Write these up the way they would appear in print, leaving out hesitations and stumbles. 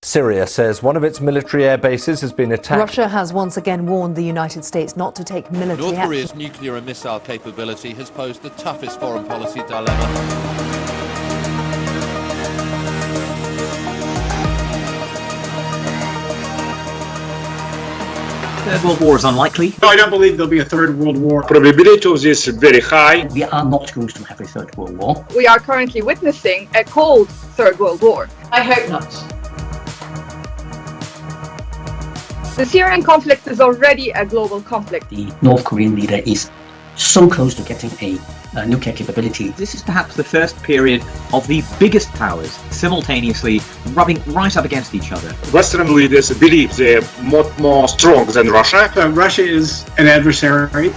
Syria says one of its military air bases has been attacked. Russia has once again warned the United States not to take military North Korea's action. nuclear and missile capability has posed the toughest foreign policy dilemma. Third World War is unlikely. No, I don't believe there'll be a third world war. Probability of this is very high. We are not going to have a third world war. We are currently witnessing a cold third world war. I hope not. The Syrian conflict is already a global conflict. The North Korean leader is so close to getting a nuclear capability. This is perhaps the first period of the biggest powers simultaneously rubbing right up against each other. Western leaders believe they're more strong than Russia. Russia is an adversary.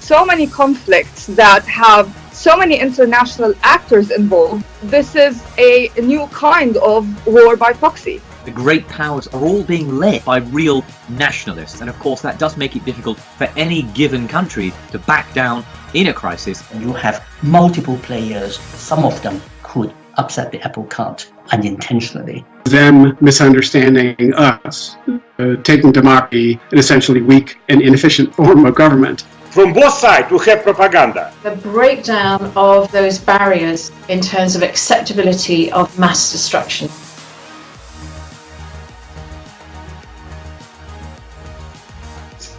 So many conflicts that have so many international actors involved. This is a new kind of war by proxy. The great powers are all being led by real nationalists, and of course that does make it difficult for any given country to back down in a crisis. You have multiple players, some of them could upset the apple cart unintentionally. Them misunderstanding us, taking democracy an essentially weak and inefficient form of government. From both sides we have propaganda. The breakdown of those barriers in terms of acceptability of mass destruction.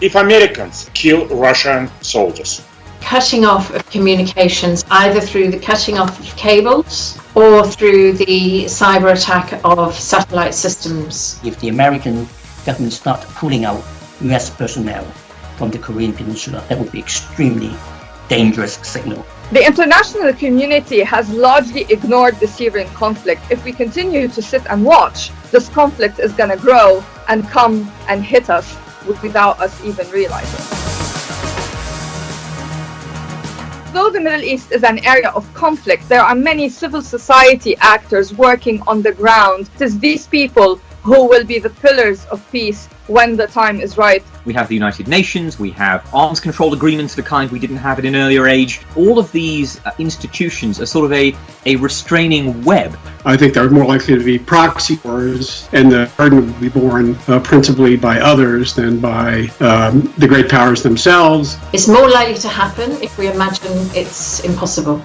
If Americans kill Russian soldiers. Cutting off of communications, either through the cutting off of cables or through the cyber attack of satellite systems. If the American government starts pulling out US personnel from the Korean Peninsula, that would be extremely dangerous signal. The international community has largely ignored the Syrian conflict. If we continue to sit and watch, this conflict is going to grow and come and hit us without us even realizing. Though the Middle East is an area of conflict, there are many civil society actors working on the ground. It is these people who will be the pillars of peace when the time is right. We have the United Nations, we have arms control agreements, the kind we didn't have at an earlier age. All of these institutions are sort of a restraining web. I think there are more likely to be proxy wars, and the burden will be borne principally by others than by the great powers themselves. It's more likely to happen if we imagine it's impossible.